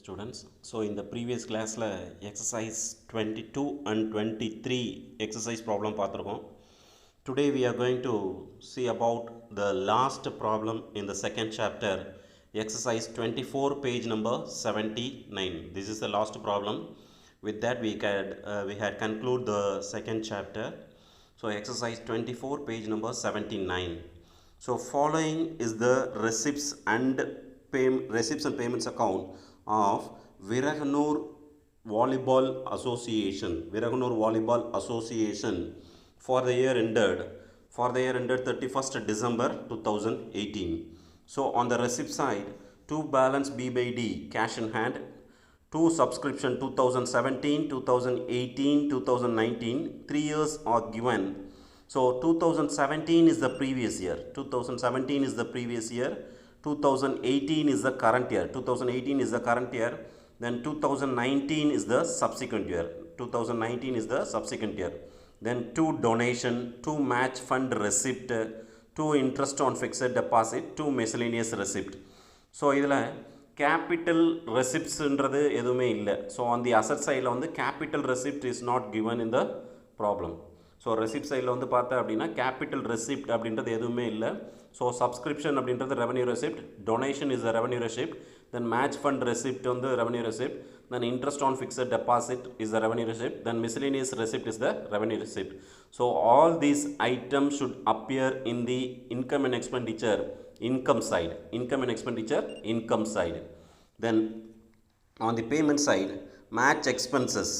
students. So in the previous class exercise 22 and 23 exercise problem பார்த்திருக்கோம். Today we are going to see about the last problem in the second chapter, exercise 24, page number 79. This is the last problem. With that we had conclude the second chapter. So exercise 24, page number 79. So following is the receipts and payments account of Viraganur Volleyball Association for the year ended 31st December 2018. So on the receipt side, to balance B by D cash in hand, to subscription 2017, 2018, 2019, 3 years are given. So 2017 is the previous year, 2018 is the current year, then 2019 is the subsequent year, then to donation, to match fund receipt, to interest on fixed deposit, to miscellaneous receipt. So idhula capital receipts endradhu edume illa. So on the asset side la vandu capital receipt is not given in the problem. So receipt side la vandu paatha appadina capital receipt அப்படின்றது எதுவுமே இல்லை. So subscription அப்படின்றது revenue receipt, donation is the revenue receipt, then match fund receipt வந்து revenue receipt, then interest on fixed deposit is the revenue receipt, then miscellaneous receipt is the revenue receipt. So all these items should appear in the income and expenditure income side. Then on the payment side, match expenses.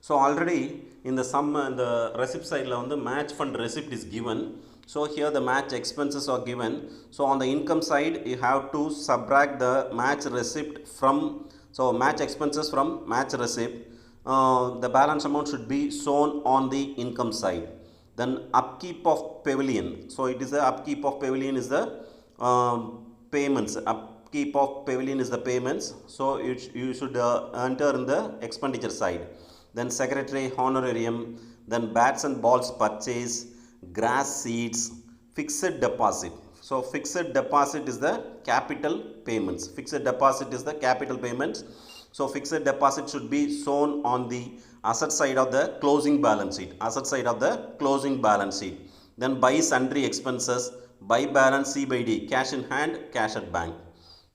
So already in the sum and the receipt side la vandu match fund receipt is given. So here the match expenses are given. So on the income side you have to subtract the match receipt from, so match expenses from match receipt. The balance amount should be shown on the income side. Then upkeep of pavilion. So it is the upkeep of pavilion is the payments. Upkeep of pavilion is the payments. So you should enter in the expenditure side. Then secretary honorarium, then bats and balls purchase, grass seeds, fixed deposit. So fixed deposit is the capital payments. So fixed deposit should be shown on the asset side of the closing balance sheet. Then buy sundry expenses, buy balance C by D, cash in hand, cash at bank.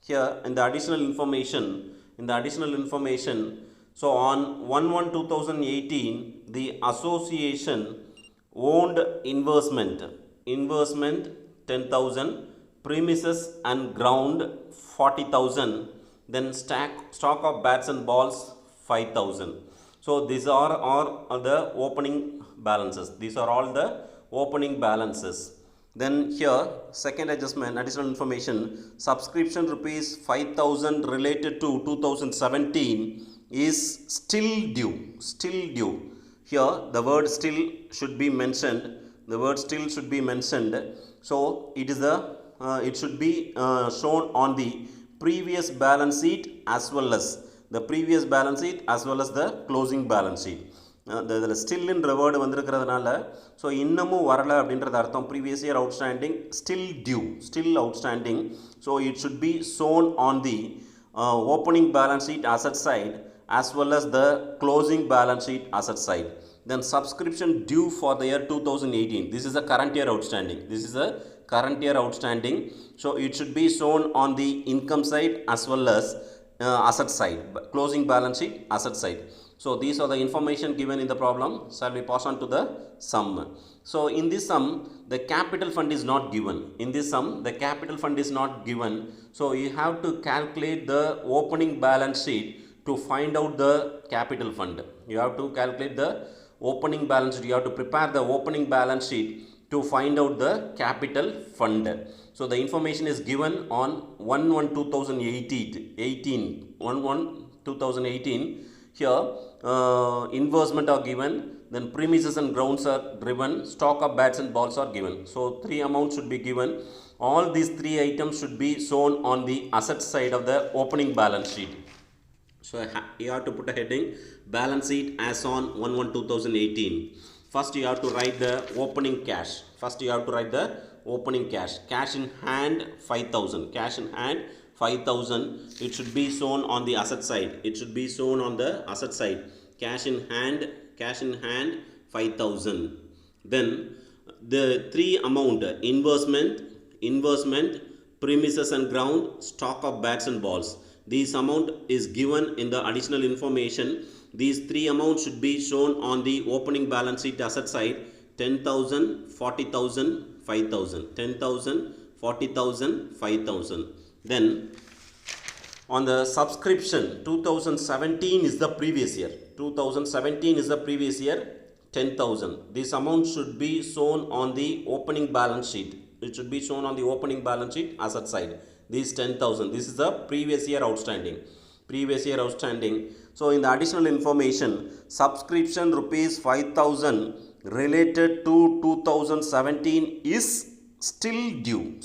Here in the additional information, so on 1/1/2018 the association owned investment 10,000, premises and ground 40,000, then stock of bats and balls 5,000. So these are all the opening balances. Then here second adjustment, additional information, subscription rupees 5,000 related to 2017 is still due. Here the word still should be mentioned. So it is it should be shown on the previous balance sheet as well as the closing balance sheet. The still in word வந்திருக்கிறதுனால so இன்னமும் வரலை அப்படின்றது அர்த்தம். Previous year outstanding still outstanding. So it should be shown on the opening balance sheet asset side as well as the closing balance sheet asset side. Then subscription due for the year 2018. This is the current year outstanding. So it should be shown on the income side as well as asset side, closing balance sheet asset side. So these are the information given in the problem. Shall we pass on to the sum? So in this sum the capital fund is not given. So you have to calculate the opening balance sheet to find out the capital fund. You have to prepare the opening balance sheet to find out the capital fund. So the information is given on 1/1/2018. Here investment are given, then premises and grounds are given, stock of bats and balls are given. So three amounts should be given. All these three items should be shown on the asset side of the opening balance sheet. So you have to put a heading balance sheet as on 1/1/2018. First you have to write the opening cash. Cash in hand 5,000. 5,000. It should be shown on the asset side. It should be shown on the asset side. Cash in hand 5,000. Then the three amount investment, premises and ground, stock of bats and balls. This amount is given in the additional information. These three amounts should be shown on the opening balance sheet asset side. 10,000, 40,000, 5,000. 10,000, 40,000, 5,000. Then on the subscription, 2017 is the previous year. 2017 is the previous year, 10,000. This amount should be shown on the opening balance sheet. It should be shown on the opening balance sheet asset side. This 10,000. This is the previous year outstanding. Previous year outstanding. So in the additional information, subscription rupees 5,000 related to 2017 is still due.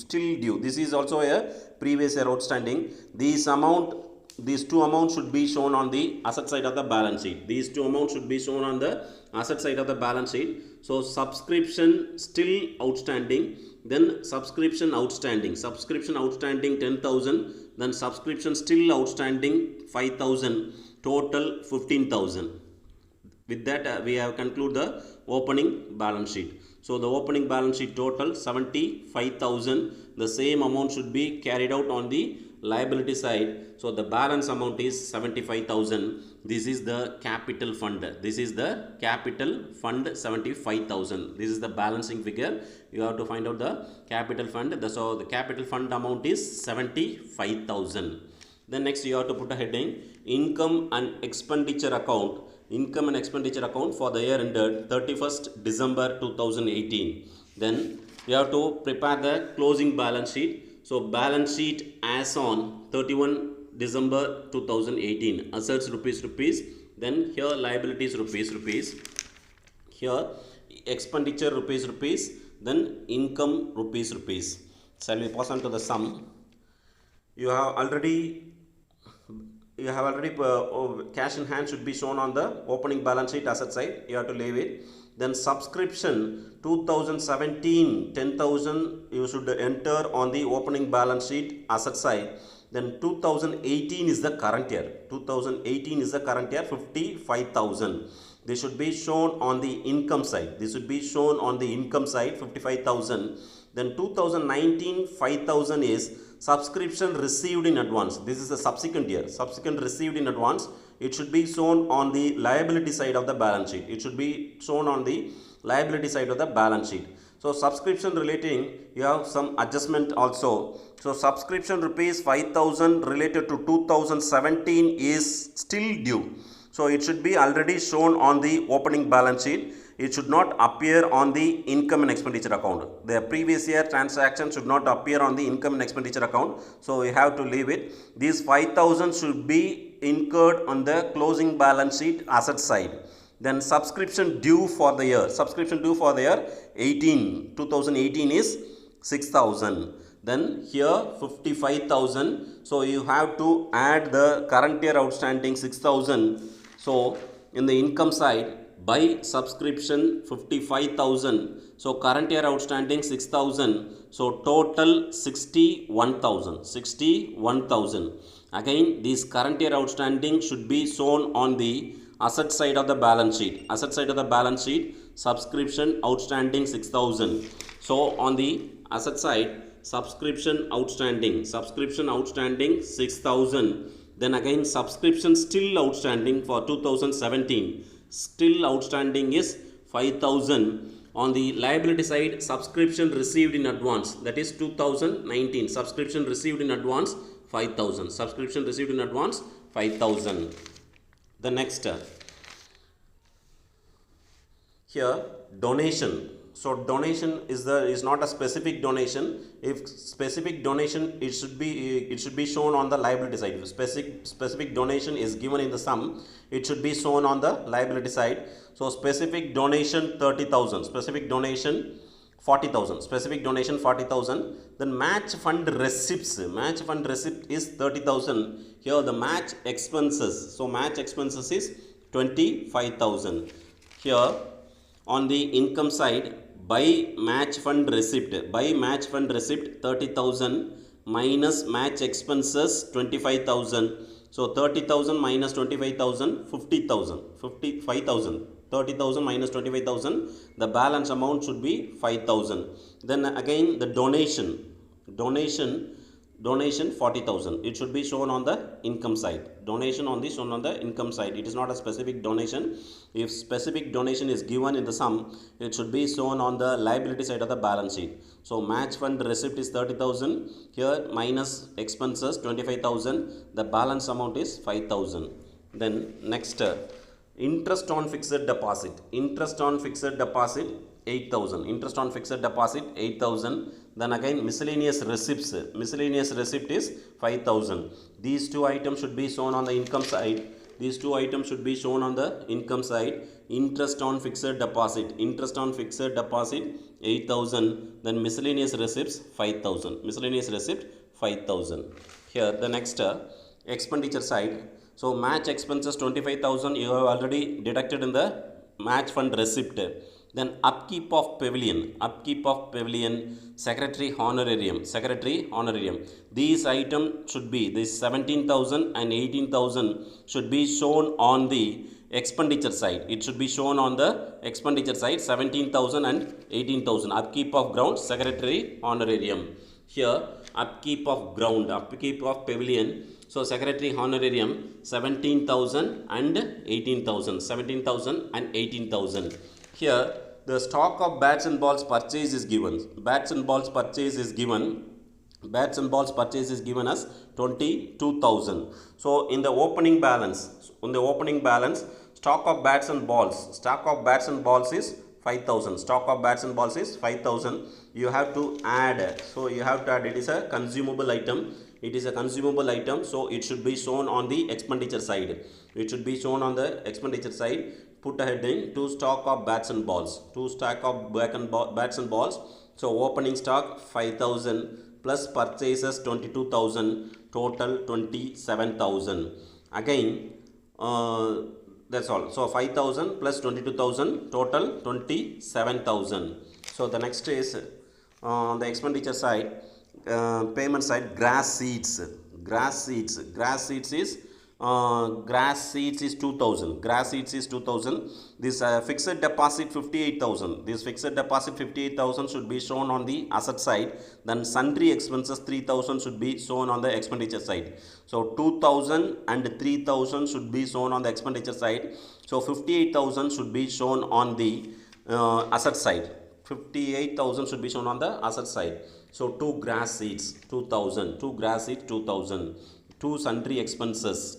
This is also a previous year outstanding. These two amounts should be shown on the asset side of the balance sheet. These two amounts should be shown on the asset side of the balance sheet. So subscription still outstanding, then subscription outstanding 10,000, then subscription still outstanding 5,000, total 15,000. With that we have concluded the opening balance sheet. So the opening balance sheet total 75,000. The same amount should be carried out on the liability side. So the balance amount is 75,000. This is the capital fund. 75,000. This is the balancing figure. You have to find out the capital fund. So the capital fund amount is 75,000. Then next you have to put a heading, income and expenditure account. Income and expenditure account for the year ended 31st December 2018. Then you have to prepare the closing balance sheet. So balance sheet as on 31 December 2018. Assets rupees. Then here liabilities rupees. Here expenditure rupees. Then income rupees. Shall we pass on to the sum? You have already cash in hand should be shown on the opening balance sheet asset side. You have to leave it. Then subscription 2017 10,000 you should enter on the opening balance sheet asset side. Then 2018 is the current year. 55,000. This should be shown on the income side. 55,000. Then 2019 5,000 is subscription received in advance. This is the subsequent year. Subsequent received in advance. It should be shown on the liability side of the balance sheet. So subscription relating, you have some adjustment also. So subscription rupees 5,000 related to 2017 is still due. So it should be already shown on the opening balance sheet. It should not appear on the income and expenditure account. The previous year transaction should not appear on the income and expenditure account. So we have to leave it. These 5,000 should be incurred on the closing balance sheet asset side. Then subscription due for the year. 2018 is 6,000. Then here 55,000. So you have to add the current year outstanding 6,000. So in the income side, by subscription 55,000. So current year outstanding 6,000. So total 61,000. Again, this current year outstanding should be shown on the asset side of the balance sheet. Subscription outstanding 6,000. So on the asset side, subscription outstanding 6,000. Then again subscription still outstanding for 2017. Still outstanding is 5,000. On the liability side, subscription received in advance, that is 2019. Subscription received in advance 5,000. The next here donation. So donation is not a specific donation. If specific donation, it should be shown on the liability side. If specific donation is given in the sum, it should be shown on the liability side. So specific donation 30,000. Specific donation 40,000. Then match fund receipts. Match fund receipt is 30,000. Here the match expenses. So match expenses is 25,000. Here on the income side, by match fund receipt 30,000. minus match expenses 25,000. So 30,000 minus 25,000, 50,000, 55,000. 30,000 minus 25,000, the balance amount should be 5,000. Then again the donation 40,000. It should be shown on the income side. Donation on the shown on the income side. It is not a specific donation. If specific donation is given in the sum, it should be shown on the liability side of the balance sheet. So match fund receipt is 30,000. Here minus expenses 25,000. The balance amount is 5,000. Then next, interest on fixed deposit. Interest on fixed deposit 8,000. Interest on fixed deposit 8,000. Then again miscellaneous receipts. Miscellaneous receipt is 5,000. These two items should be shown on the income side. These two items should be shown on the income side. Interest on fixed deposit. Interest on fixed deposit 8,000. Then miscellaneous receipts 5,000. Miscellaneous receipt 5,000. Here the next, expenditure side. So match expenses 25,000 you have already deducted in the match fund receipt. Then upkeep of pavilion, secretary honorarium. These items should be, this 17,000 and 18,000 should be shown on the expenditure side. It should be shown on the expenditure side, 17,000 and 18,000. Upkeep of ground, secretary honorarium. Here upkeep of ground, upkeep of pavilion. So secretary honorarium 17,000 and 18,000. 17,000 and 18,000. Here the stock of bats and balls purchase is given. Bats and balls purchase is given. Bats and balls purchase is given as 22,000. So in the opening balance, stock of bats and balls is 5,000. Stock of bats and balls is 5,000. You have to add. So you have to add. It is a consumable item. It is a consumable item. So it should be shown on the expenditure side. It should be shown on the expenditure side. Put a heading, 2 stock of bats and balls. 2 stock of bats and balls. So opening stock 5,000 plus purchases 22,000. Total 27,000. Again, that's all. So 5,000 plus 22,000, total 27,000. So the next is on the expenditure side, payment side, grass seeds is 2,000. Grass seeds is 2,000. This fixed deposit 58,000. This fixed deposit 58,000 should be shown on the asset side. Then sundry expenses 3,000 should be shown on the expenditure side. So 2,000 and 3,000 should be shown on the expenditure side. So 58,000 should be shown on the asset side. 58,000 should be shown on the asset side. So 2 grass seeds 2,000. 2 grass seeds 2,000. 2 sundry expenses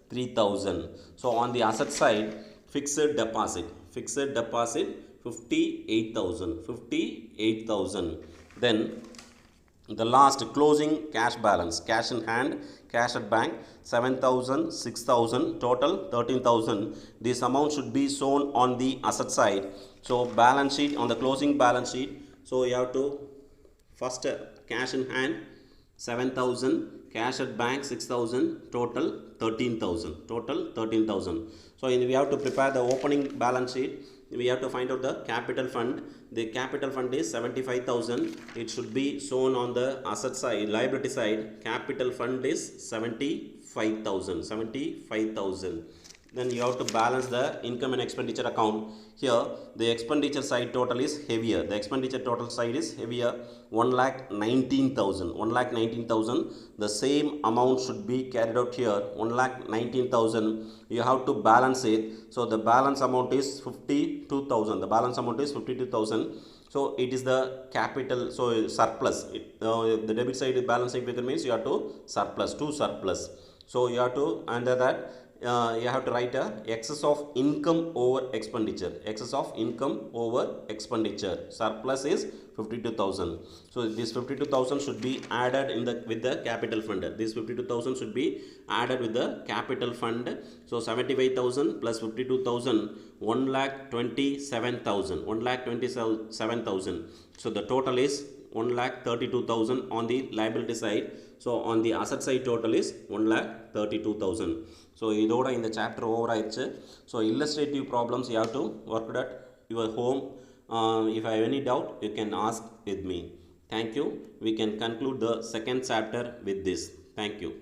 3,000. So on the asset side, fixed deposit 58,000. Then the last closing cash balance, cash in hand, cash at bank 7,000, 6,000, total 13,000. This amount should be shown on the asset side. So balance sheet, on the closing balance sheet, so you have to first, cash in hand 7,000, cash at bank 6,000, total 13,000. So we have to prepare the opening balance sheet. We have to find out the capital fund. The capital fund is 75,000. It should be shown on the asset side, liability side. Capital fund is 75,000. Then you have to balance the income and expenditure account. Here the expenditure side total is heavier. The expenditure total side is heavier, 1,19,000. The same amount should be carried out here, 1,19,000. You have to balance it. So the balance amount is 52,000. So it is the capital, so surplus. The debit side balance sheet figure means you have to surplus. So you have to, under that, you have to write a excess of income over expenditure. Surplus is 52,000. So this 52,000 should be added with the capital fund. This 52,000 should be added with the capital fund. So 75,000 plus 52,000, 1,27,000. So the total is 1,32,000 on the liability side. So on the asset side total is 1,32,000. So இதோட இந்த chapter over ஆயிடுச்சு. So illustrative problems you have to work at your home. If I have any doubt, you can ask with me. Thank you. We can conclude the second chapter with this. Thank you.